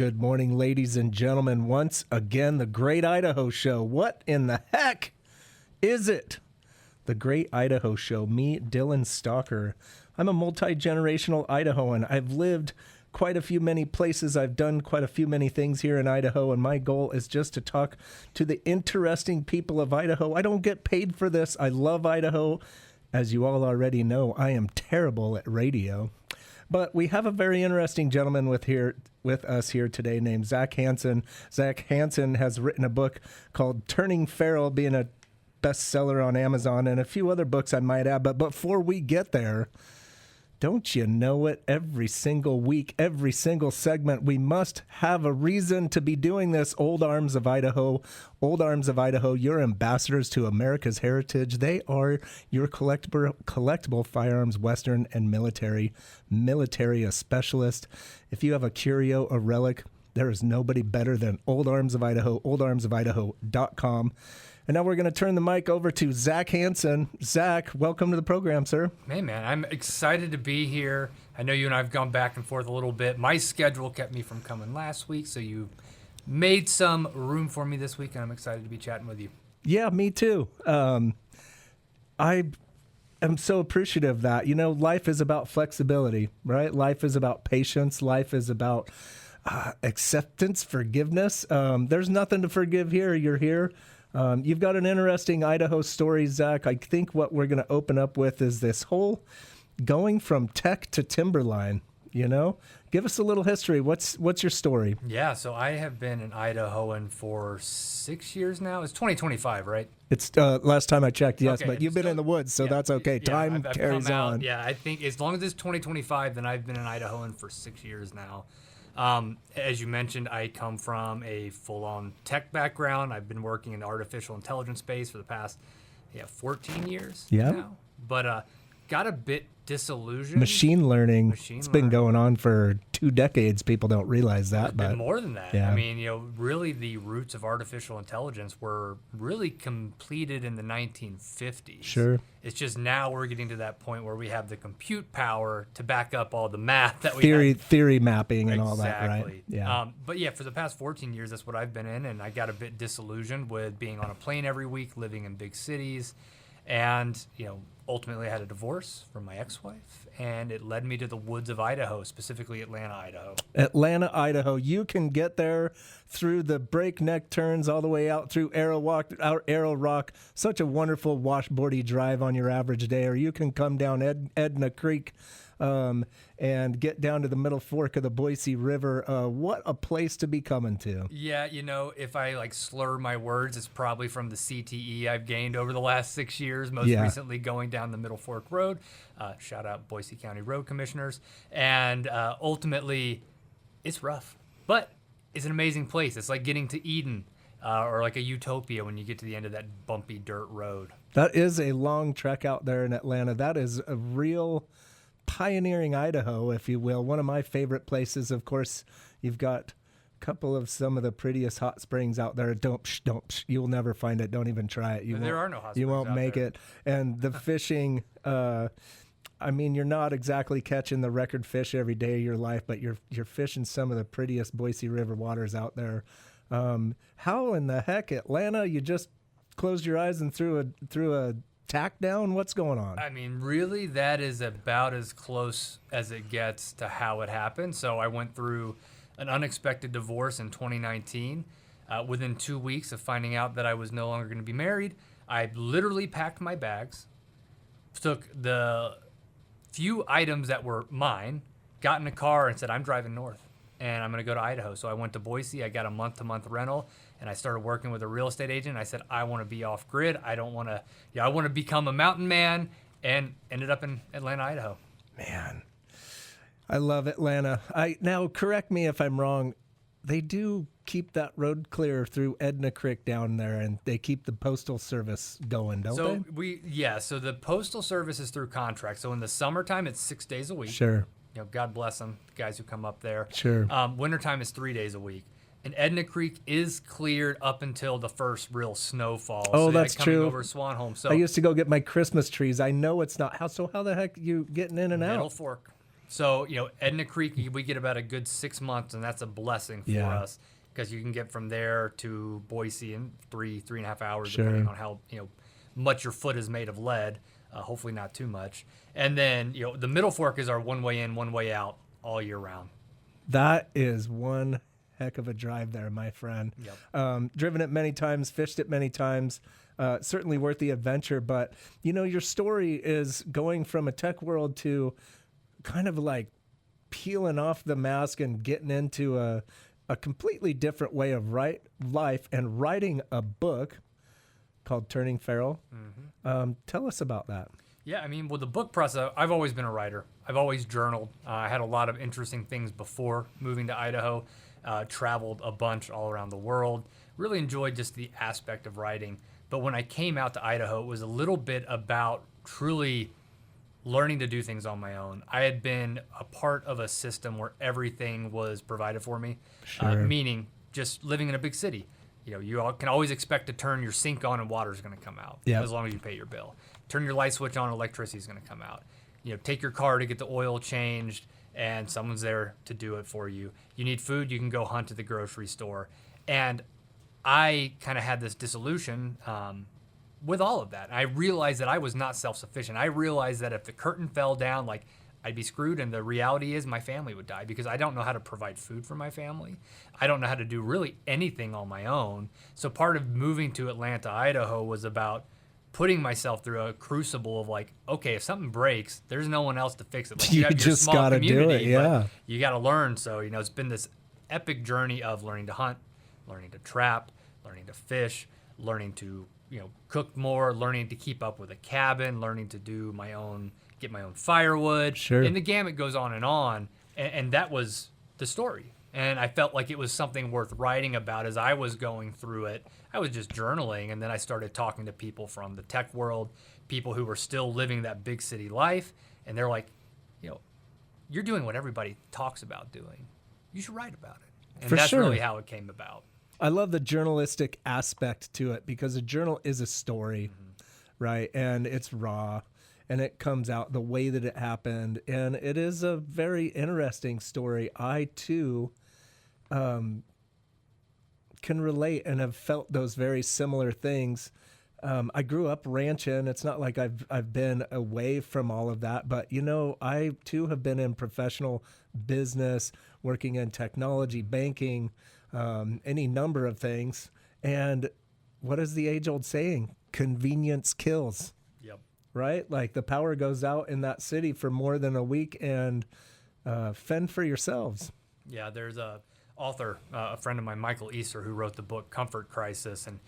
Good morning, ladies and gentlemen. Once again, the Great Idaho Show. What in the heck is it? The Great Idaho Show. Me, Dylan Stalker. I'm a multi-generational Idahoan. I've lived quite a few many places. I've done quite a few many things here in Idaho, and my goal is just to talk to the interesting people of Idaho. I don't get paid for this. I love Idaho. As you all already know, I am terrible at radio. But we have a very interesting gentleman with us here today named Zach Hansen. Zach Hansen has written a book called Turning Feral, being a bestseller on Amazon, and a few other books I might add. But before we get there, don't you know it? Every single week, every single segment, we must have a reason to be doing this. Old Arms of Idaho. Old Arms of Idaho, your ambassadors to America's heritage. They are your collectible firearms, Western and military a specialist. If you have a curio, a relic, there is nobody better than Old Arms of Idaho, oldarmsofidaho.com. And now we're going to turn the mic over to Zach Hansen. Zach, welcome to the program, sir. Hey, man, I'm excited to be here. I know you and I have gone back and forth a little bit. My schedule kept me from coming last week, so you made some room for me this week, and I'm excited to be chatting with you. Yeah, me too. I am so appreciative of that. You know, life is about flexibility, right? Life is about patience. Life is about acceptance, forgiveness. There's nothing to forgive here. You're here. You've got an interesting Idaho story, Zach. I think what we're going to open up with is this whole going from tech to timberline, you know? Give us a little history. What's your story? Yeah, so I have been an Idahoan for 6 years now. It's 2025, right? It's last time I checked, yes, okay, but you've been in the woods, so that's okay. Time I've carries come out, on. Yeah, I think as long as it's 2025, then I've been an Idahoan for 6 years now. As you mentioned, I come from a full-on tech background. I've been working in the artificial intelligence space for the past 14 years now. But got a bit disillusioned. Machine learning. It's been going on for 2 decades. People don't realize that. But more than that. Yeah. I mean, really the roots of artificial intelligence were really completed in the 1950s. Sure. It's just now we're getting to that point where we have the compute power to back up all the math that we theory mapping and all that, right? Yeah. But yeah, for the past 14 years, that's what I've been in, and I got a bit disillusioned with being on a plane every week, living in big cities, and ultimately I had a divorce from my ex-wife, and it led me to the woods of Idaho, specifically Atlanta, Idaho. Atlanta, Idaho. You can get there through the breakneck turns all the way out through Arrow Rock. Such a wonderful washboardy drive on your average day. Or you can come down Edna Creek and get down to the middle fork of the Boise River. What a place to be coming to. Yeah, if I slur my words, it's probably from the CTE I've gained over the last 6 years, most recently going down the Middle Fork Road. Shout out Boise County Road Commissioners. And ultimately, it's rough, but it's an amazing place. It's like getting to Eden or like a utopia when you get to the end of that bumpy dirt road. That is a long trek out there in Atlanta. That is a real pioneering Idaho, if you will. One of my favorite places. Of course, you've got a couple of some of the prettiest hot springs out there. You'll never find it. Don't even try it. There are no hot springs. You won't make it. And the fishing, I mean, you're not exactly catching the record fish every day of your life, but you're fishing some of the prettiest Boise River waters out there. How in the heck, Atlanta? You just closed your eyes and threw a tack down? What's going on? I mean, really, that is about as close as it gets to how it happened. So I went through an unexpected divorce in 2019. Within 2 weeks of finding out that I was no longer going to be married, I literally packed my bags, took the few items that were mine, got in a car and said, I'm driving north and I'm going to go to Idaho. So I went to Boise. I got a month-to-month rental. And I started working with a real estate agent. I said, I want to be off grid. I want to become a mountain man, and ended up in Atlanta, Idaho. Man, I love Atlanta. Now, correct me if I'm wrong. They do keep that road clear through Edna Creek down there, and they keep the postal service going, don't they? So the postal service is through contract. So in the summertime, it's 6 days a week. Sure. God bless them, the guys who come up there. Sure. Wintertime is 3 days a week. And Edna Creek is cleared up until the first real snowfall. Oh, that's true. Over Swanholm. So I used to go get my Christmas trees. I know it's not. How the heck are you getting in and out? Middle Fork. So, Edna Creek, we get about a good 6 months, and that's a blessing for us because you can get from there to Boise in 3.5 hours, depending on how, much your foot is made of lead. Hopefully not too much. And then, the Middle Fork is our one way in, one way out all year round. That is one heck of a drive there, my friend. Yep. Driven it many times, fished it many times. Certainly worth the adventure. But, your story is going from a tech world to kind of like peeling off the mask and getting into a completely different way of life and writing a book called Turning Feral. Mm-hmm. Tell us about that. Yeah, the book process, I've always been a writer. I've always journaled. I had a lot of interesting things before moving to Idaho. Traveled a bunch all around the world. Really enjoyed just the aspect of writing. But when I came out to Idaho, it was a little bit about truly learning to do things on my own. I had been a part of a system where everything was provided for me, meaning just living in a big city. You can always expect to turn your sink on and water's going to come out as long as you pay your bill. Turn your light switch on, electricity's going to come out. Take your car to get the oil changed, and someone's there to do it for you. You need food, you can go hunt at the grocery store. And I kind of had this disillusion with all of that. I realized that I was not self-sufficient. I realized that if the curtain fell down, I'd be screwed, and the reality is my family would die because I don't know how to provide food for my family. I don't know how to do really anything on my own. So part of moving to Atlanta, Idaho was about putting myself through a crucible of okay, if something breaks, there's no one else to fix it. You just got to do it, but you got to learn. So, it's been this epic journey of learning to hunt, learning to trap, learning to fish, learning to, cook more, learning to keep up with a cabin, learning to do get my own firewood. Sure. And the gamut goes on. And that was the story. And I felt like it was something worth writing about as I was going through it. I was just journaling, and then I started talking to people from the tech world, people who were still living that big city life, and they're like, you're doing what everybody talks about doing. You should write about it. And that's really how it came about. I love the journalistic aspect to it because a journal is a story, right? And it's raw, and it comes out the way that it happened, and it is a very interesting story. I, too, can relate and have felt those very similar things. I grew up ranching. It's not like I've been away from all of that, but I too have been in professional business, working in technology, banking, any number of things. And what is the age-old saying? Convenience kills. Yep. Right? The power goes out in that city for more than a week, and fend for yourselves. Yeah, there's a author, a friend of mine, Michael Easter, who wrote the book Comfort Crisis, and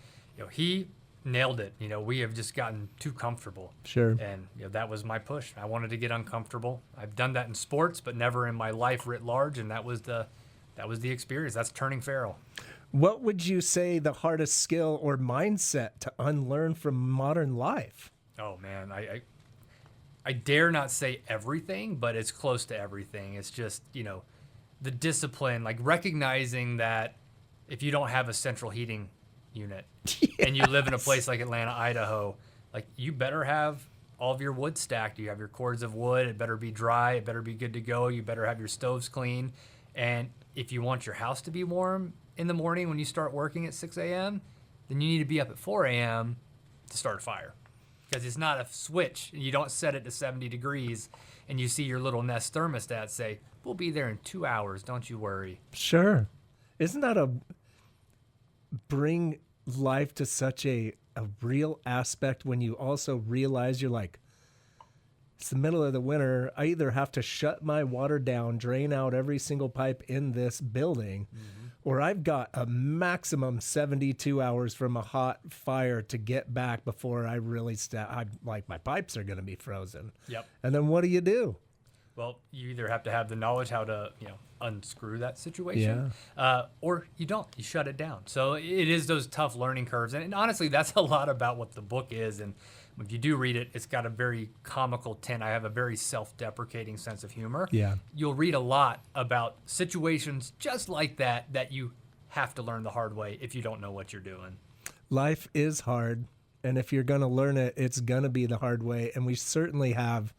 he nailed it. We have just gotten too comfortable. Sure. And that was my push. I wanted to get uncomfortable. I've done that in sports, but never in my life writ large, and that was the experience. That's turning feral. What would you say the hardest skill or mindset to unlearn from modern life? Oh man, I dare not say everything, but it's close to everything. It's just, the discipline, recognizing that if you don't have a central heating unit and you live in a place like Atlanta, Idaho, you better have all of your wood stacked. You have your cords of wood. It better be dry. It better be good to go. You better have your stoves clean. And if you want your house to be warm in the morning when you start working at 6 a.m., then you need to be up at 4 a.m. to start a fire. Because it's not a switch. You don't set it to 70 degrees and you see your little Nest thermostat say, we'll be there in 2 hours, don't you worry. Sure. Isn't that bring life to such a real aspect when you also realize you're it's the middle of the winter. I either have to shut my water down, drain out every single pipe in this building, or I've got a maximum 72 hours from a hot fire to get back before I really my pipes are going to be frozen. Yep. And then what do you do? Well, you either have to have the knowledge how to, unscrew that situation, or you don't. You shut it down. So it is those tough learning curves. And honestly, that's a lot about what the book is. And if you do read it, it's got a very comical tint. I have a very self-deprecating sense of humor. Yeah. You'll read a lot about situations just like that you have to learn the hard way if you don't know what you're doing. Life is hard. And if you're going to learn it, it's going to be the hard way. And we certainly have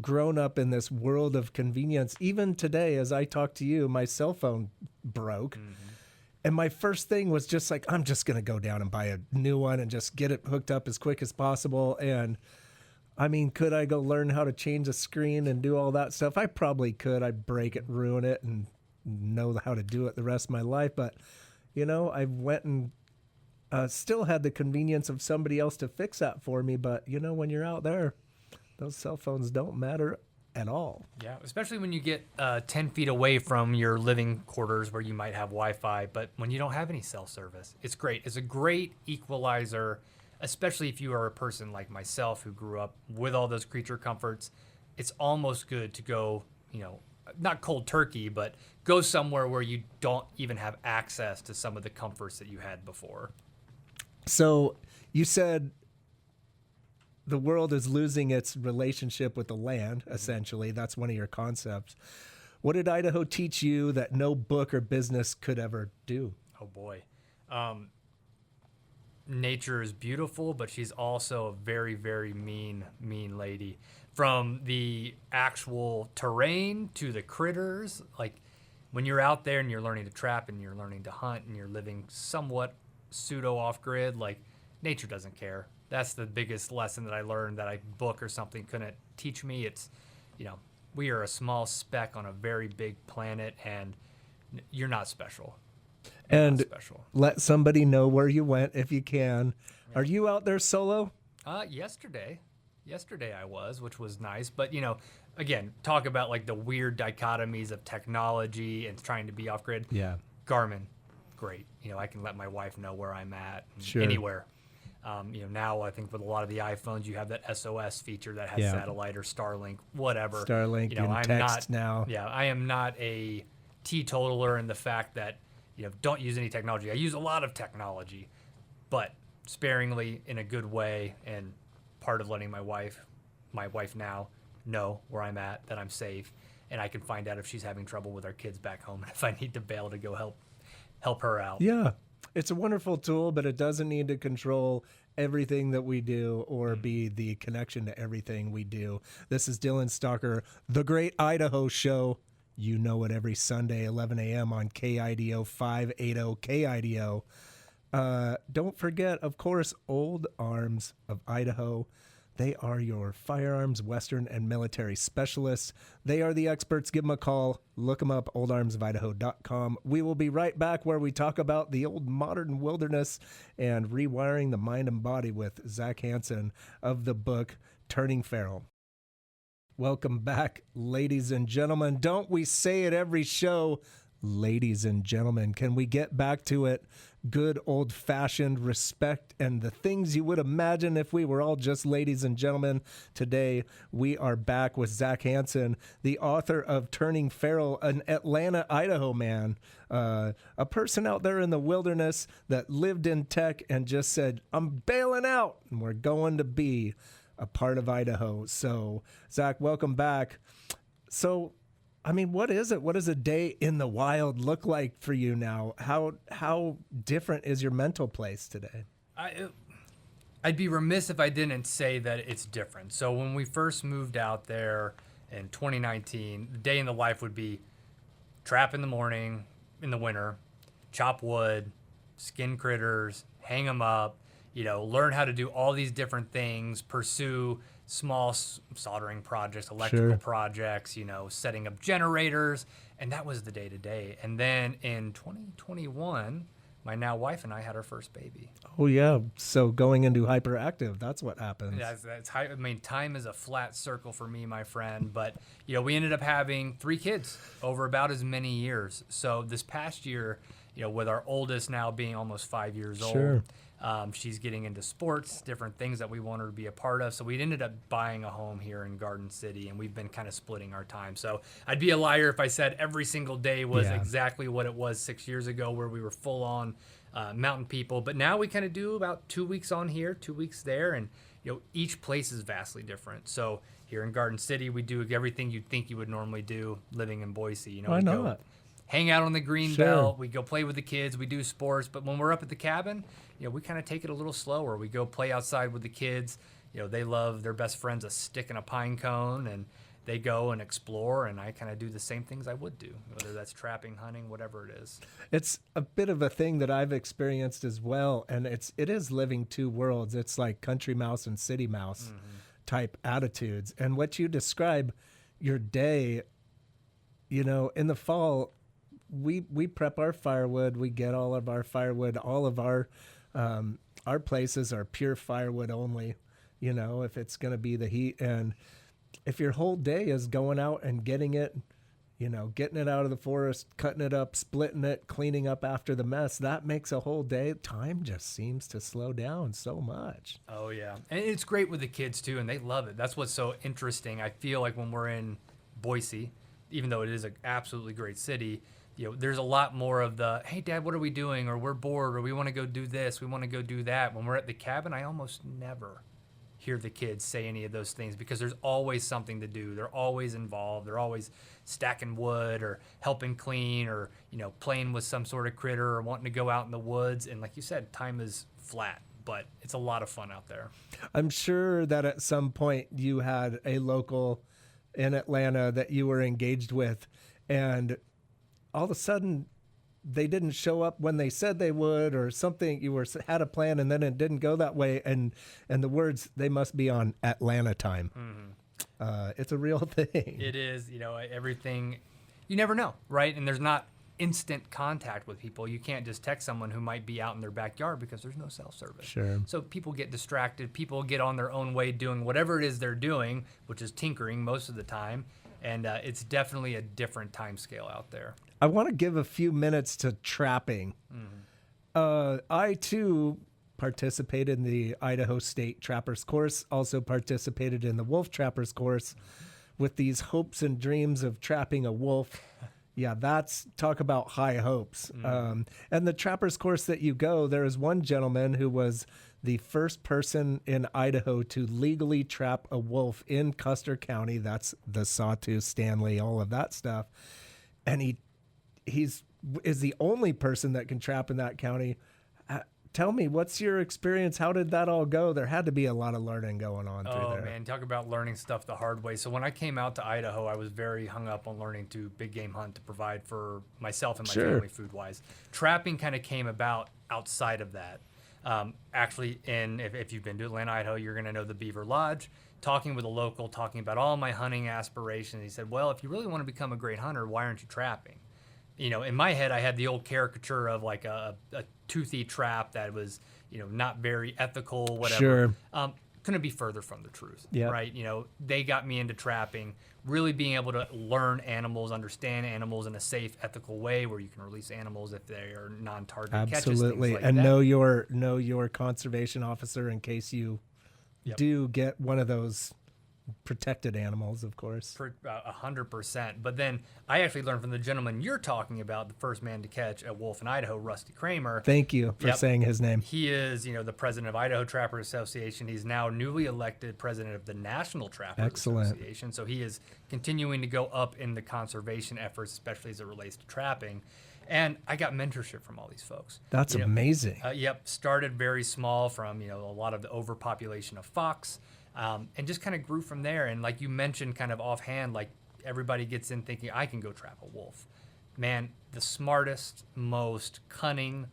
grown up in this world of convenience. Even today, as I talk to you, my cell phone broke. And my first thing was just like, I'm just going to go down and buy a new one and just get it hooked up as quick as possible. And I mean, could I go learn how to change a screen and do all that stuff? I probably could. I'd break it, ruin it, and know how to do it the rest of my life. But, you know, I went and still had the convenience of somebody else to fix that for me. But, you know, when you're out there, those cell phones don't matter at all. Yeah, especially when you get 10 feet away from your living quarters where you might have Wi-Fi, but when you don't have any cell service, it's great. It's a great equalizer, especially if you are a person like myself who grew up with all those creature comforts. It's almost good to go, you know, not cold turkey, but go somewhere where you don't even have access to some of the comforts that you had before. So you said the world is losing its relationship with the land, essentially. That's one of your concepts. What did Idaho teach you that no book or business could ever do? Oh, boy. Nature is beautiful, but she's also a very, very mean lady. From the actual terrain to the critters, like when you're out there and you're learning to trap and you're learning to hunt and you're living somewhat pseudo off-grid, like nature doesn't care. That's the biggest lesson that I learned that a book or something couldn't teach me. It's, you know, we are a small speck on a very big planet, and you're not special. And let somebody know where you went if you can. Yeah. Are you out there solo? Yesterday I was, which was nice. But, you know, again, talk about like the weird dichotomies of technology and trying to be off grid. Yeah. Garmin, great. You know, I can let my wife know where I'm at sure. anywhere. You know, now I think with a lot of the iPhones, you have that SOS feature that has satellite or Starlink, whatever. Starlink, you know, and text now. Yeah, I am not a teetotaler in the fact that, you know, don't use any technology. I use a lot of technology, but sparingly in a good way. And part of letting my wife now know where I'm at, that I'm safe, and I can find out if she's having trouble with our kids back home, and if I need to bail to go help her out. Yeah. It's a wonderful tool, but it doesn't need to control everything that we do or be the connection to everything we do. This is Dylan Stalker, The Great Idaho Show. You know it every Sunday, 11 a.m. on KIDO 580 KIDO. Don't forget, of course, Old Arms of Idaho. They are your firearms, Western, and military specialists. They are the experts. Give them a call. Look them up, oldarmsofidaho.com. We will be right back where we talk about the old modern wilderness and rewiring the mind and body with Zach Hansen of the book Turning Feral. Welcome back, ladies and gentlemen. Don't we say it every show? Ladies and gentlemen, can we get back to it? Good old-fashioned respect and the things you would imagine if we were all just ladies and gentlemen. Today, we are back with Zach Hansen, the author of Turning Feral, an Atlanta, Idaho man, a person out there in the wilderness that lived in tech and just said, I'm bailing out, and we're going to be a part of Idaho. So, Zach, welcome back. So, I mean, what is it? What does a day in the wild look like for you now? How different is your mental place today? I'd be remiss if I didn't say that it's different. So when we first moved out there in 2019, the day in the life would be trap in the morning, in the winter, chop wood, skin critters, hang them up, you know, learn how to do all these different things, pursue small soldering projects, electrical projects, you know, setting up generators, and that was the day-to-day. And then in 2021, my now wife and I had our first baby. Oh, yeah. So going into hyperactive, that's what happens. Yeah, I mean, time is a flat circle for me, my friend. But, you know, we ended up having 3 kids over about as many years. So this past year, you know, with our oldest now being almost 5 years old, she's getting into sports, different things that we want her to be a part of. So we ended up buying a home here in Garden City, and we've been kind of splitting our time. So I'd be a liar if I said every single day was exactly what it was 6 years ago, where we were full on mountain people. But now we kind of do about 2 weeks on here, 2 weeks there, and you know, each place is vastly different. So here in Garden City, we do everything you'd think you would normally do living in Boise. You know, why not? Hang out on the green belt. We go play with the kids. We do sports. But when we're up at the cabin, you know, we kind of take it a little slower. We go play outside with the kids. You know, they love their best friend's a stick and a pine cone, and they go and explore, and I kind of do the same things I would do, whether that's trapping, hunting, whatever it is. It's a bit of a thing that I've experienced as well, and it is living two worlds. It's like country mouse and city mouse type attitudes. And what you describe, your day, in the fall, we prep our firewood. We get all of our firewood. All of our places are pure firewood only. If it's going to be the heat, and if your whole day is going out and getting it out of the forest, cutting it up, splitting it, cleaning up after the mess, that makes a whole day. Time just seems to slow down so much. Oh, yeah. And it's great with the kids, too, and they love it. That's what's so interesting. I feel like when we're in Boise, even though it is an absolutely great city, there's a lot more of the, hey, Dad, what are we doing? Or we're bored, or we want to go do this, we want to go do that. When we're at the cabin, I almost never hear the kids say any of those things because there's always something to do. They're always involved. They're always stacking wood or helping clean or, playing with some sort of critter or wanting to go out in the woods. And like you said, time is flat, but it's a lot of fun out there. I'm sure that at some point you had a local in Atlanta that you were engaged with, and all of a sudden they didn't show up when they said they would, or something. You had a plan and then it didn't go that way. And the words, they must be on Atlanta time. It's a real thing. It is, everything, you never know, right? And there's not instant contact with people. You can't just text someone who might be out in their backyard because there's no cell service. Sure. So people get distracted. People get on their own way doing whatever it is they're doing, which is tinkering most of the time. And it's definitely a different time scale out there. I want to give a few minutes to trapping. I, too, participated in the Idaho State Trappers course, also participated in the Wolf Trappers course with these hopes and dreams of trapping a wolf. Yeah, talk about high hopes. And the Trappers course that you go, there is one gentleman who was the first person in Idaho to legally trap a wolf in Custer County. That's the Sawtooth, Stanley, all of that stuff. And he is the only person that can trap in that county. Tell me, what's your experience? How did that all go? There had to be a lot of learning going on through there. Oh, man, talk about learning stuff the hard way. So when I came out to Idaho, I was very hung up on learning to big game hunt to provide for myself and my family food-wise. Trapping kind of came about outside of that. Actually, if you've been to Atlanta, Idaho, you're going to know the Beaver Lodge. Talking with a local, talking about all my hunting aspirations, he said, well, if you really want to become a great hunter, why aren't you trapping? In my head, I had the old caricature of like a toothy trap that was, not very ethical, whatever. Sure. Couldn't be further from the truth, Yep. right? They got me into trapping, really being able to learn animals, understand animals in a safe, ethical way where you can release animals if they are non-target catches, Absolutely. things like And that. know your conservation officer in case you do get one of those protected animals, of course. 100%. But then I actually learned from the gentleman you're talking about, the first man to catch a wolf in Idaho, Rusty Kramer. Thank you for saying his name. He is, the president of Idaho Trappers Association. He's now newly elected president of the National Trappers Association. So he is continuing to go up in the conservation efforts, especially as it relates to trapping. And I got mentorship from all these folks. That's amazing. Started very small from, a lot of the overpopulation of fox. And just kind of grew from there. And like you mentioned kind of offhand, like everybody gets in thinking, I can go trap a wolf. Man, the smartest, most cunning,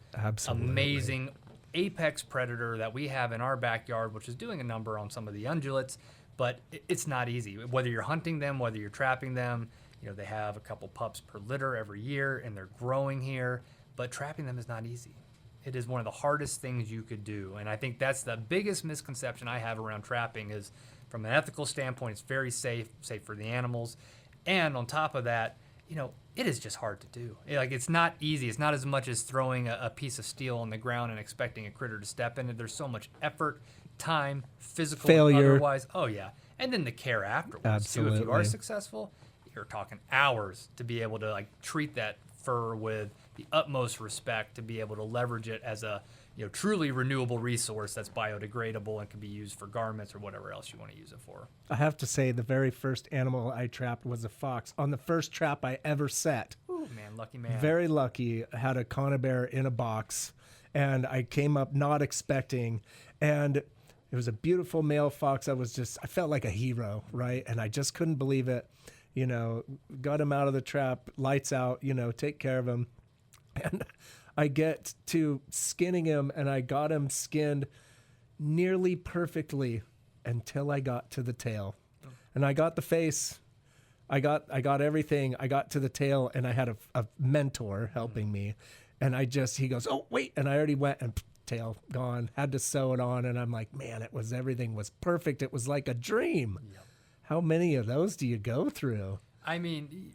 amazing apex predator that we have in our backyard, which is doing a number on some of the ungulates, but it's not easy. Whether you're hunting them, whether you're trapping them, they have a couple pups per litter every year and they're growing here, but trapping them is not easy. It is one of the hardest things you could do. And I think that's the biggest misconception I have around trapping is from an ethical standpoint, it's very safe for the animals. And on top of that, it is just hard to do. It's not easy. It's not as much as throwing a piece of steel on the ground and expecting a critter to step in it. There's so much effort, time, physical, failure. Otherwise. Oh, yeah. And then the care afterwards, Absolutely. too. If you are successful, you're talking hours to be able to treat that fur with the utmost respect, to be able to leverage it as a truly renewable resource that's biodegradable and can be used for garments or whatever else you want to use it for. I have to say, the very first animal I trapped was a fox on the first trap I ever set. Ooh, man, lucky man. Very lucky. I had a conibear in a box, and I came up not expecting. And It was a beautiful male fox. I felt like a hero, right? And I just couldn't believe it. Got him out of the trap, lights out, take care of him. And I get to skinning him, and I got him skinned nearly perfectly until I got to the tail. And I got the face. I got everything. I got to the tail, and I had a mentor helping me. And he goes, oh, wait. And I already went, and tail gone, had to sew it on. And I'm like, man, everything was perfect. It was like a dream. Yep. How many of those do you go through? I mean,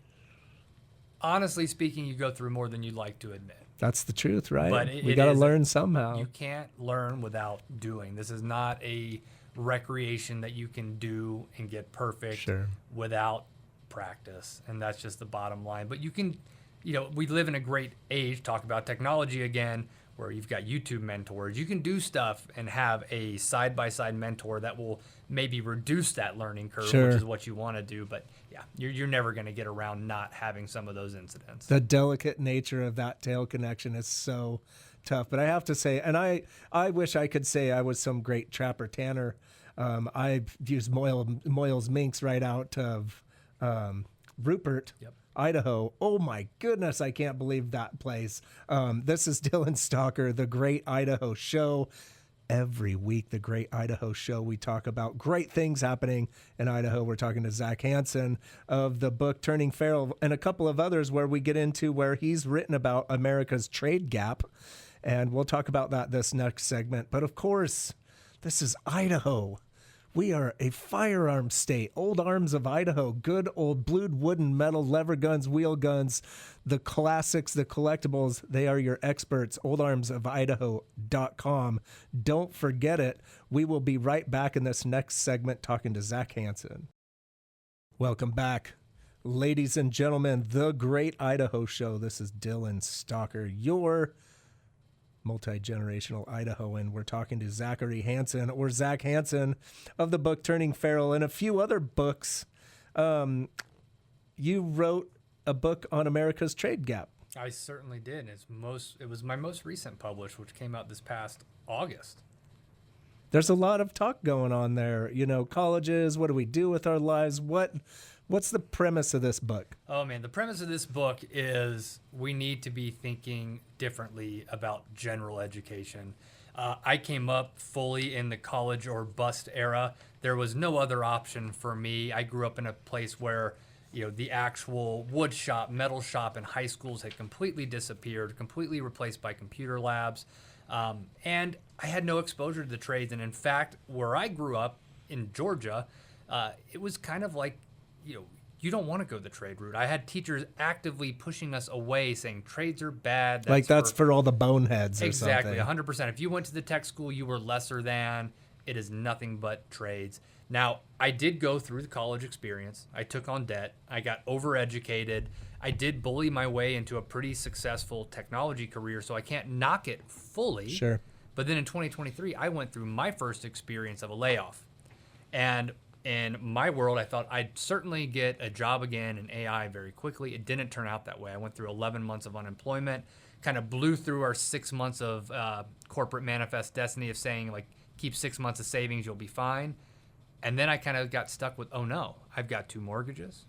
honestly speaking, you go through more than you'd like to admit. That's the truth, right? But we got to learn somehow. You can't learn without doing. This is not a recreation that you can do and get perfect without practice. And that's just the bottom line. But you can, we live in a great age, talk about technology again, where you've got YouTube mentors. You can do stuff and have a side-by-side mentor that will maybe reduce that learning curve, which is what you want to do. But yeah, you're never going to get around not having some of those incidents. The delicate nature of that tail connection is so tough. But I have to say, and I wish I could say I was some great trapper tanner. I've used Moyle's minks right out of Rupert. Yep. Idaho. Oh my goodness, I can't believe that place. This is Dylan Stalker, The Great Idaho Show. Every week, The Great Idaho Show, we talk about great things happening in Idaho. We're talking to Zach Hansen of the book Turning Feral and a couple of others where we get into where he's written about America's trade gap. And we'll talk about that this next segment. But of course, this is Idaho. We are a firearms state. Old Arms of Idaho, good old blued wooden metal lever guns, wheel guns, the classics, the collectibles. They are your experts. oldarmsofidaho.com. Don't forget it. We will be right back in this next segment talking to Zach Hansen. Welcome back, ladies and gentlemen. The Great Idaho Show. This is Dylan Stalker, your multi-generational Idahoan. We're talking to Zachary Hansen, or Zach Hansen, of the book Turning Feral and a few other books. You wrote a book on America's trade gap. I certainly did. It was my most recent published, which came out this past August. There's a lot of talk going on there. Colleges, what do we do with our lives? What's the premise of this book? Oh, man, the premise of this book is we need to be thinking differently about general education. I came up fully in the college or bust era. There was no other option for me. I grew up in a place where, the actual wood shop, metal shop in high schools had completely disappeared, completely replaced by computer labs. And I had no exposure to the trades. And in fact, where I grew up in Georgia, it was kind of like, you don't want to go the trade route. I had teachers actively pushing us away, saying trades are bad. That's for all the boneheads or exactly, something. 100%. If you went to the tech school, you were lesser than. It is nothing but trades. Now, I did go through the college experience. I took on debt. I got overeducated. I did bully my way into a pretty successful technology career, so I can't knock it fully. Sure. But then in 2023, I went through my first experience of a layoff. And in my world, I thought I'd certainly get a job again in AI very quickly. It didn't turn out that way. I went through 11 months of unemployment, kind of blew through our 6 months of corporate manifest destiny of saying, keep 6 months of savings, you'll be fine. And then I kind of got stuck with, oh no, I've got 2 mortgages.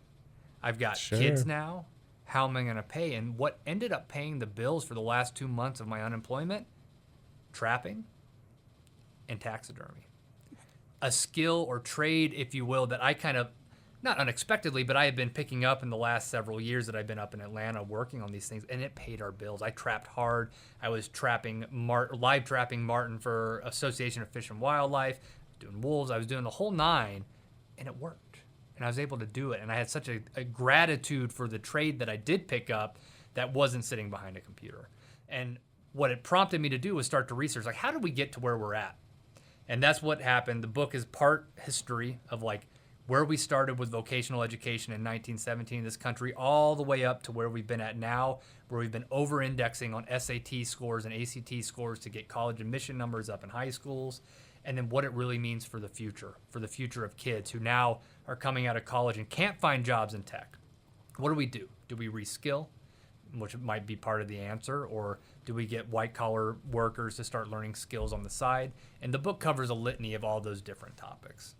I've got kids now. How am I going to pay? And what ended up paying the bills for the last 2 months of my unemployment? Trapping and taxidermy. A skill or trade, if you will, that I kind of, not unexpectedly, but I had been picking up in the last several years that I've been up in Atlanta working on these things, and it paid our bills. I trapped hard. I was live trapping marten for Association of Fish and Wildlife, doing wolves. I was doing the whole 9, and it worked. And I was able to do it. And I had such a gratitude for the trade that I did pick up that wasn't sitting behind a computer. And what it prompted me to do was start to research, how did we get to where we're at? And that's what happened. The book is part history of where we started with vocational education in 1917 in this country, all the way up to where we've been at now, where we've been over-indexing on SAT scores and ACT scores to get college admission numbers up in high schools, and then what it really means for the future of kids who now are coming out of college and can't find jobs in tech. What do? Do we reskill? which might be part of the answer, or do we get white collar workers to start learning skills on the side? And the book covers a litany of all those different topics.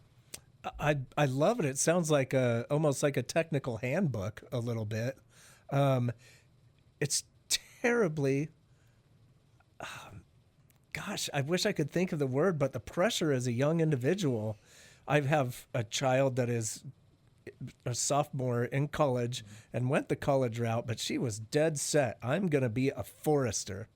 I love it. It sounds like almost like a technical handbook a little bit. It's terribly, gosh, I wish I could think of the word, but the pressure as a young individual. I have a child that is a sophomore in college and went the college route, but she was dead set. I'm going to be a forester,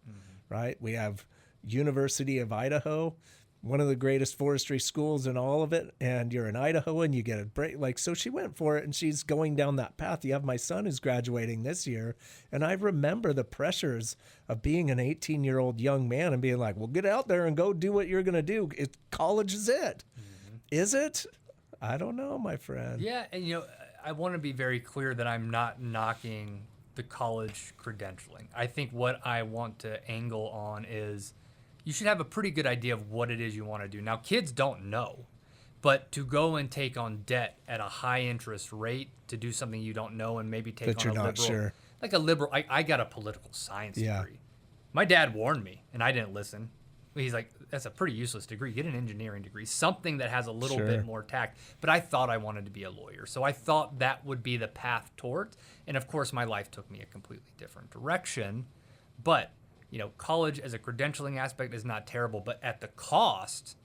right? We have University of Idaho, one of the greatest forestry schools in all of it. And you're in Idaho and you get a break. Like, so she went for it and she's going down that path. You have my son who's graduating this year. And I remember the pressures of being an 18-year-old young man and being like, well, get out there and go do what you're going to do. College is it. Is it? I don't know, my friend. Yeah, and I want to be very clear that I'm not knocking the college credentialing. I think what I want to angle on is you should have a pretty good idea of what it is you want to do. Now, kids don't know, but to go and take on debt at a high interest rate to do something you don't know and maybe take But on you're a not liberal, sure. like a liberal. I got a political science degree. My dad warned me, and I didn't listen. He's like, that's a pretty useless degree. Get an engineering degree, something that has a little bit more tact. But I thought I wanted to be a lawyer. So I thought that would be the path towards. And of course, my life took me a completely different direction. But, college as a credentialing aspect is not terrible. But at the cost,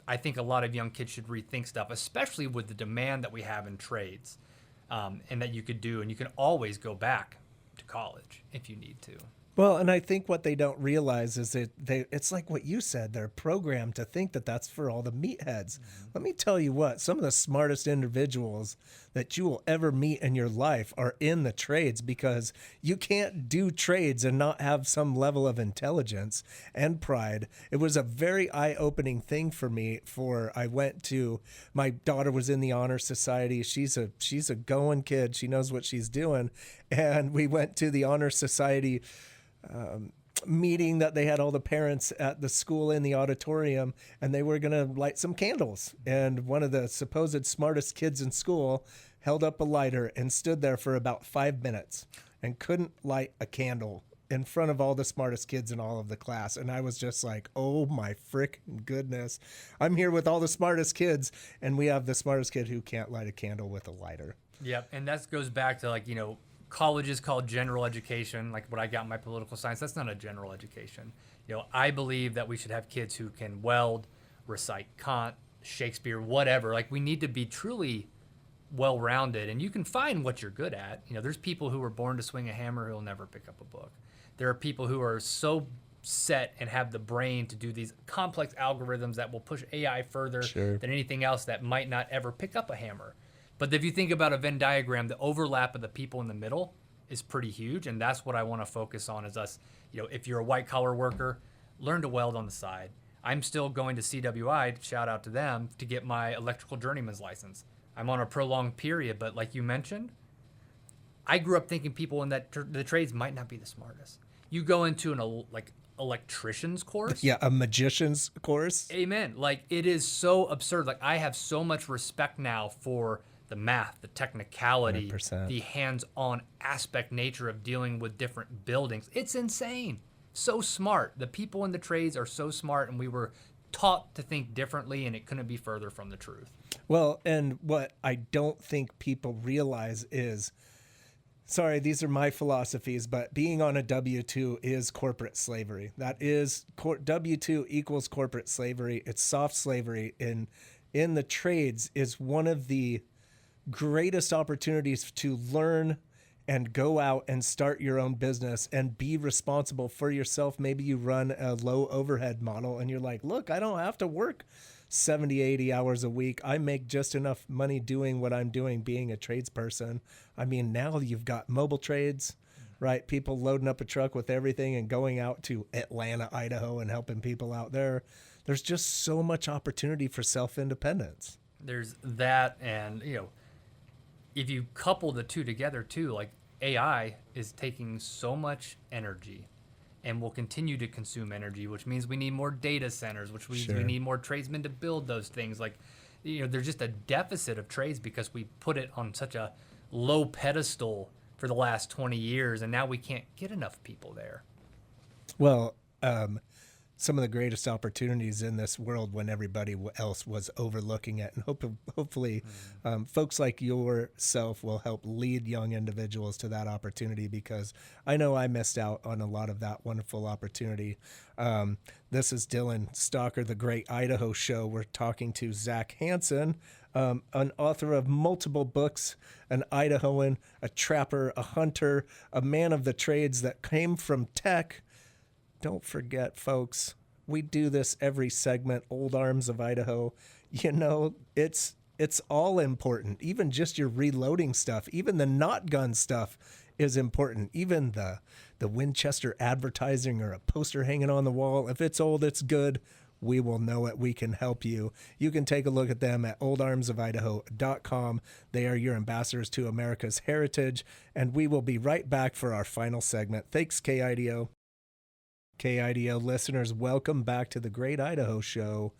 I think a lot of young kids should rethink stuff, especially with the demand that we have in trades and that you could do. And you can always go back to college if you need to. Well, and I think what they don't realize is that it's like what you said. They're programmed to think that that's for all the meatheads. Let me tell you what, some of the smartest individuals that you will ever meet in your life are in the trades, because you can't do trades and not have some level of intelligence and pride. It was a very eye-opening thing for me. My daughter was in the Honor Society. She's a going kid. She knows what she's doing. And we went to the Honor Society meeting that they had all the parents at the school in the auditorium, and they were going to light some candles. And one of the supposed smartest kids in school held up a lighter and stood there for about 5 minutes and couldn't light a candle in front of all the smartest kids in all of the class. And I was just like, oh my frickin' goodness. I'm here with all the smartest kids, and we have the smartest kid who can't light a candle with a lighter. Yep, and that goes back to college is called general education, like what I got in my political science. That's not a general education. I believe that we should have kids who can weld, recite Kant, Shakespeare, whatever. Like, we need to be truly well-rounded, and you can find what you're good at. There's people who were born to swing a hammer who will never pick up a book. There are people who are so set and have the brain to do these complex algorithms that will push AI further than anything else that might not ever pick up a hammer. But if you think about a Venn diagram, the overlap of the people in the middle is pretty huge, and that's what I want to focus on is us. If you're a white-collar worker, learn to weld on the side. I'm still going to CWI, shout out to them, to get my electrical journeyman's license. I'm on a prolonged period, but like you mentioned, I grew up thinking people in the trades might not be the smartest. You go into an electrician's course. Yeah, a magician's course. Amen. Like, it is so absurd. Like, I have so much respect now for the math, the technicality, 100%. The hands-on aspect nature of dealing with different buildings. It's insane. So smart. The people in the trades are so smart, and we were taught to think differently, and it couldn't be further from the truth. Well, and what I don't think people realize is, sorry, these are my philosophies, but being on a W-2 is corporate slavery. That is, W-2 equals corporate slavery. It's soft slavery. In the trades is one of the greatest opportunities to learn and go out and start your own business and be responsible for yourself. Maybe you run a low overhead model and you're like, look, I don't have to work 70, 80 hours a week. I make just enough money doing what I'm doing, being a tradesperson. I mean, now you've got mobile trades, right? People loading up a truck with everything and going out to Atlanta, Idaho and helping people out there. There's just so much opportunity for self-independence. There's that, and if you couple the two together too, like AI is taking so much energy and will continue to consume energy, which means we need more data centers, which means we need more tradesmen to build those things. Like, there's just a deficit of trades because we put it on such a low pedestal for the last 20 years, and now we can't get enough people there. Well, some of the greatest opportunities in this world when everybody else was overlooking it. And hopefully folks like yourself will help lead young individuals to that opportunity, because I know I missed out on a lot of that wonderful opportunity. This is Dylan Stalker, The Great Idaho Show. We're talking to Zach Hansen, an author of multiple books, an Idahoan, a trapper, a hunter, a man of the trades that came from tech. Don't forget, folks, we do this every segment, Old Arms of Idaho. You know, it's all important. Even just your reloading stuff, even the not gun stuff is important. Even the Winchester advertising or a poster hanging on the wall, if it's old, it's good. We will know it. We can help you. You can take a look at them at oldarmsofidaho.com. They are your ambassadors to America's heritage. And we will be right back for our final segment. Thanks, KIDO. KIDO listeners, welcome back to the Great Idaho Show.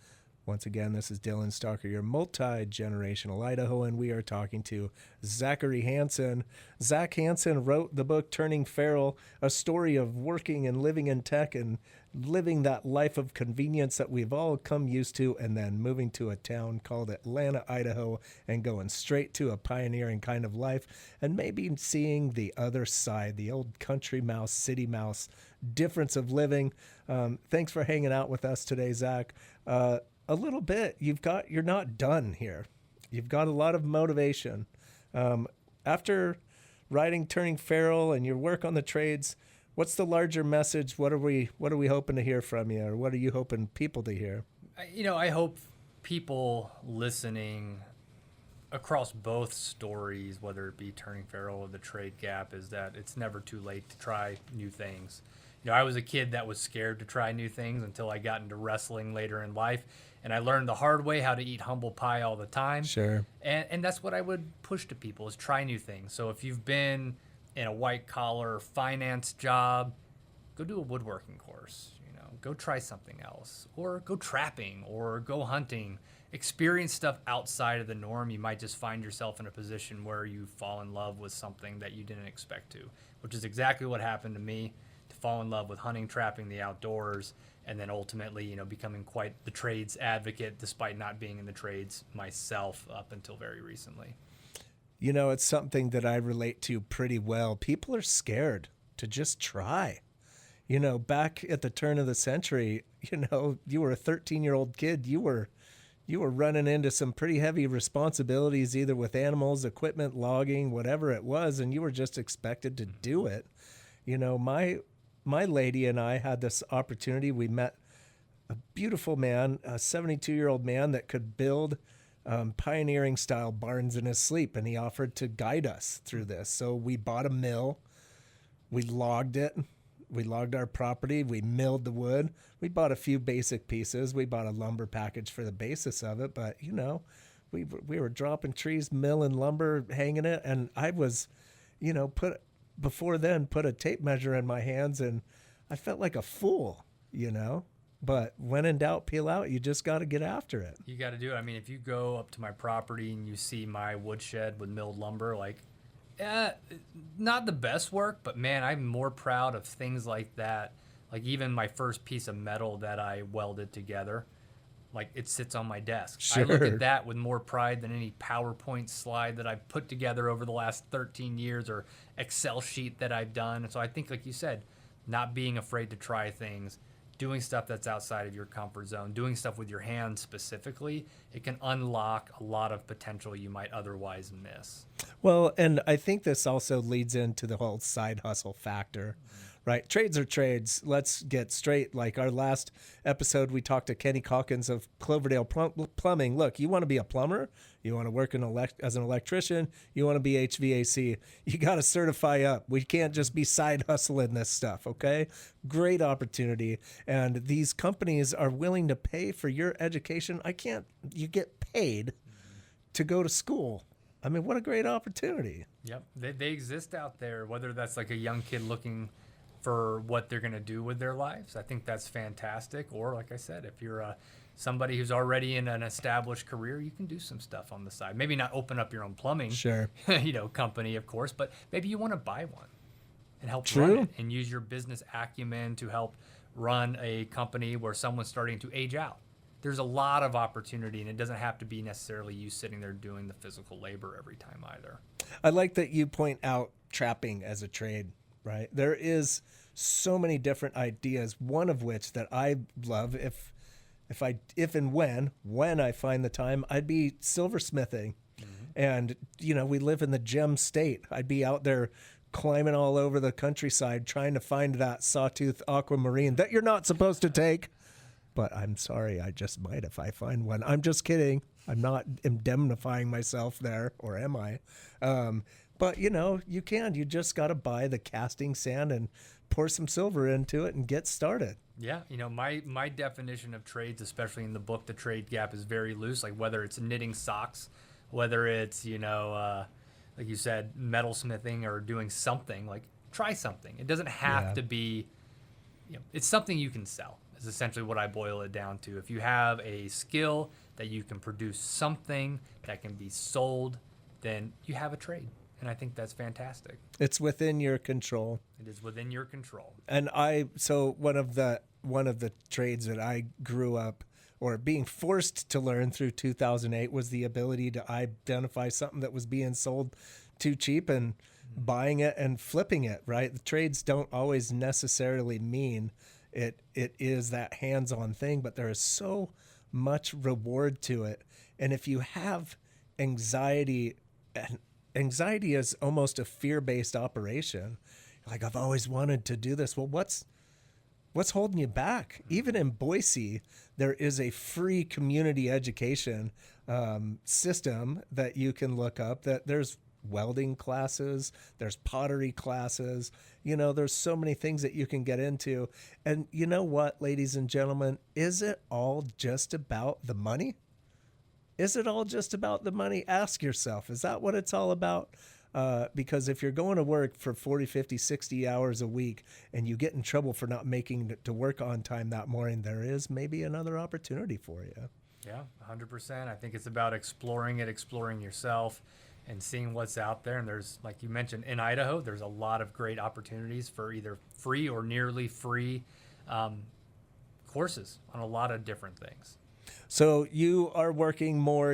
Once again, this is Dylan Stalker, your multi-generational Idahoan. We are talking to Zachary Hansen. Zach Hansen wrote the book Turning Feral, a story of working and living in tech and living that life of convenience that we've all come used to, and then moving to a town called Atlanta, Idaho, and going straight to a pioneering kind of life, and maybe seeing the other side, the old country mouse, city mouse difference of living. Thanks for hanging out with us today, Zach. A little bit, you're not done here. You've got a lot of motivation. After writing Turning Feral and your work on the trades, what's the larger message? What are we hoping to hear from you, or what are you hoping people to hear? I hope people listening across both stories, whether it be Turning Feral or the Trade Gap, is that it's never too late to try new things. I was a kid that was scared to try new things until I got into wrestling later in life. And I learned the hard way how to eat humble pie all the time. Sure. And that's what I would push to people, is try new things. So if you've been in a white-collar finance job, go do a woodworking course. Go try something else. Or go trapping, or go hunting. Experience stuff outside of the norm. You might just find yourself in a position where you fall in love with something that you didn't expect to, which is exactly what happened to me, to fall in love with hunting, trapping, the outdoors, and then ultimately, becoming quite the trades advocate, despite not being in the trades myself up until very recently. It's something that I relate to pretty well. People are scared to just try. Back at the turn of the century, you were a 13-year-old kid. You were running into some pretty heavy responsibilities, either with animals, equipment, logging, whatever it was, and you were just expected to do it. My lady and I had this opportunity. We met a beautiful man, a 72-year-old man that could build pioneering style barns in his sleep, and he offered to guide us through this. So we bought a mill, we logged it, we logged our property, we milled the wood, we bought a few basic pieces, we bought a lumber package for the basis of it, but we were dropping trees, milling lumber, hanging it, and I was, put a tape measure in my hands, and I felt like a fool, But when in doubt, peel out. You just got to get after it. You got to do it. If you go up to my property and you see my woodshed with milled lumber, not the best work, but man, I'm more proud of things like that. Like even my first piece of metal that I welded together, it sits on my desk. Sure. I look at that with more pride than any PowerPoint slide that I've put together over the last 13 years or Excel sheet that I've done. And so I think, like you said, not being afraid to try things, doing stuff that's outside of your comfort zone, doing stuff with your hands specifically, it can unlock a lot of potential you might otherwise miss. Well, and I think this also leads into the whole side hustle factor. Right. Trades are trades. Let's get straight. Like our last episode, we talked to Kenny Calkins of Cloverdale Plumbing. Look, you want to be a plumber? You want to work as an electrician? You want to be HVAC? You got to certify up. We can't just be side hustling this stuff. Okay. Great opportunity. And these companies are willing to pay for your education. You get paid to go to school. What a great opportunity. Yep. They exist out there, whether that's like a young kid looking for what they're going to do with their lives. I think that's fantastic. Or like I said, if you're somebody who's already in an established career, you can do some stuff on the side. Maybe not open up your own plumbing, Sure. Company, of course, but maybe you want to buy one and help True. run it and use your business acumen to help run a company where someone's starting to age out. There's a lot of opportunity, and it doesn't have to be necessarily you sitting there doing the physical labor every time either. I like that you point out trapping as a trade, right? There is so many different ideas, one of which that I love, if and when I find the time, I'd be silversmithing. And, we live in the gem state. I'd be out there climbing all over the countryside trying to find that sawtooth aquamarine that you're not supposed to take. But I'm sorry, I just might if I find one. I'm just kidding. I'm not indemnifying myself there, or am I? But, you can. You just got to buy the casting sand and pour some silver into it and get started. Yeah, my definition of trades, especially in the book, The Trade Gap, is very loose. Like whether it's knitting socks, whether it's, like you said, metalsmithing or doing something, like try something. It doesn't have to be, it's something you can sell. Is essentially what I boil it down to. If you have a skill that you can produce something that can be sold, then you have a trade. And I think that's fantastic. It's within your control. It is within your control. And so one of the trades that I grew up or being forced to learn through 2008 was the ability to identify something that was being sold too cheap and buying it and flipping it, right? The trades don't always necessarily mean it is that hands-on thing, but there is so much reward to it. And if you have anxiety, and anxiety is almost a fear-based operation. Like, I've always wanted to do this. Well, what's holding you back? Even in Boise, there is a free community education system that you can look up. That there's welding classes, there's pottery classes, there's so many things that you can get into. And you know what, ladies and gentlemen, is it all just about the money? Is it all just about the money? Ask yourself, is that what it's all about? Because if you're going to work for 40, 50, 60 hours a week and you get in trouble for not making it to work on time that morning, there is maybe another opportunity for you. Yeah, 100%. I think it's about exploring yourself and seeing what's out there. And there's, like you mentioned, in Idaho, there's a lot of great opportunities for either free or nearly free courses on a lot of different things. So you are working more,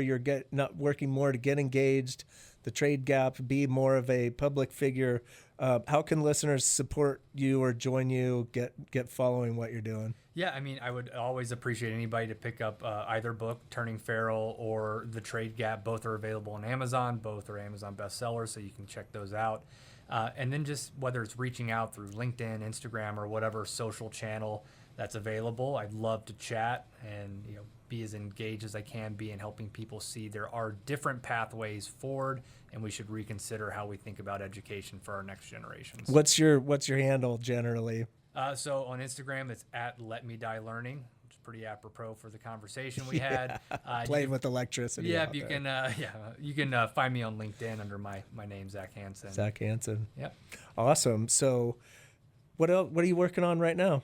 not working more to get engaged, the trade gap, be more of a public figure. How can listeners support you or join you, get following what you're doing? Yeah, I would always appreciate anybody to pick up either book, Turning Feral or The Trade Gap. Both are available on Amazon. Both are Amazon bestsellers, so you can check those out. And then just whether it's reaching out through LinkedIn, Instagram, or whatever social channel that's available, I'd love to chat and be as engaged as I can be in helping people see there are different pathways forward, and we should reconsider how we think about education for our next generations. What's your handle generally? So on Instagram, it's @LetMeDieLearning, which is pretty apropos for the conversation we had. Playing with electricity. Yeah, you can find me on LinkedIn under my name, Zach Hansen. Zach Hansen. Yep. Awesome. So, what else? What are you working on right now?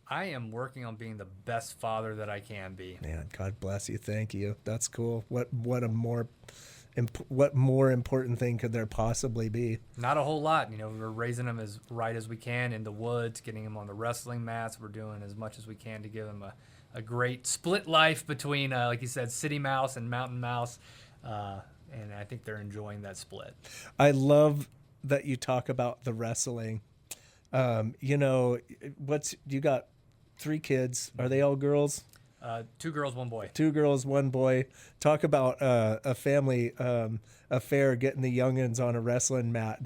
I am working on being the best father that I can be. Man, God bless you. Thank you. That's cool. What more important thing could there possibly be? Not a whole lot. We're raising them as right as we can in the woods, getting them on the wrestling mats. We're doing as much as we can to give them a great split life between, like you said, city mouse and mountain mouse. And I think they're enjoying that split. I love that you talk about the wrestling. You got 3 kids. Are they all girls? 2 girls, 1 boy. 2 girls, 1 boy. Talk about a family affair, getting the youngins on a wrestling mat,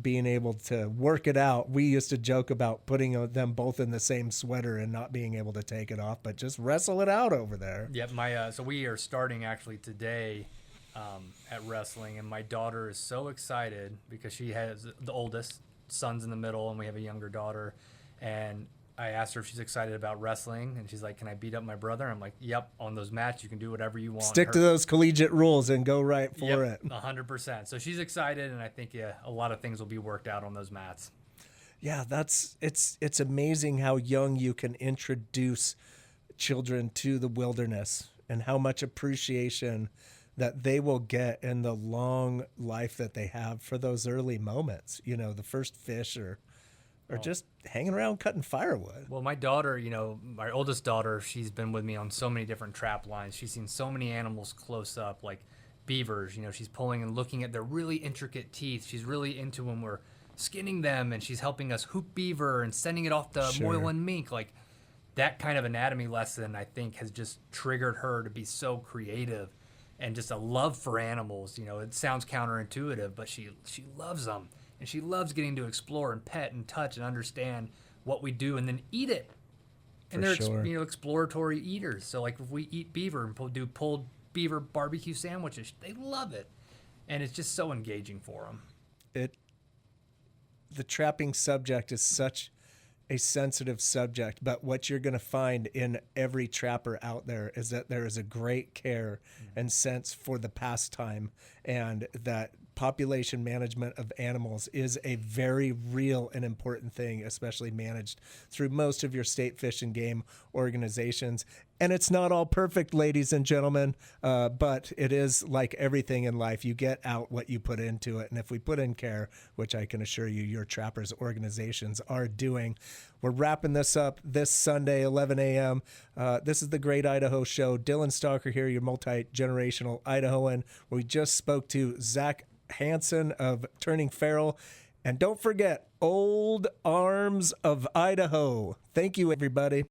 being able to work it out. We used to joke about putting them both in the same sweater and not being able to take it off, but just wrestle it out over there. Yep. So we are starting actually today at wrestling, and my daughter is so excited because she has the oldest, son's in the middle, and we have a younger daughter. And I asked her if she's excited about wrestling, and she's like, "Can I beat up my brother?" I'm like, "Yep, on those mats, you can do whatever you want." Stick to those collegiate rules and go right for it. 100%. So she's excited, and I think a lot of things will be worked out on those mats. Yeah, it's amazing how young you can introduce children to the wilderness and how much appreciation that they will get in the long life that they have for those early moments. You know, the first fish or just hanging around cutting firewood. Well, my daughter, my oldest daughter, she's been with me on so many different trap lines. She's seen so many animals close up, like beavers. She's pulling and looking at their really intricate teeth. She's really into when we're skinning them, and she's helping us hoop beaver and sending it off to Sure. Moylan mink. Like that kind of anatomy lesson, I think, has just triggered her to be so creative and just a love for animals. It sounds counterintuitive, but she loves them. And she loves getting to explore and pet and touch and understand what we do and then eat it. And For they're sure. exploratory eaters. So like if we eat beaver and do pulled beaver barbecue sandwiches, they love it. And it's just so engaging for them. The trapping subject is such a sensitive subject, but what you're going to find in every trapper out there is that there is a great care and sense for the pastime, and that population management of animals is a very real and important thing, especially managed through most of your state fish and game organizations. And it's not all perfect, ladies and gentlemen, but it is like everything in life. You get out what you put into it. And if we put in care, which I can assure you your trappers organizations are doing, we're wrapping this up this Sunday, 11 a.m. This is the Great Idaho Show. Dylan Stalker here, your multi-generational Idahoan. We just spoke to Zach Hansen of Turning Feral. And don't forget, Old Arms of Idaho. Thank you, everybody.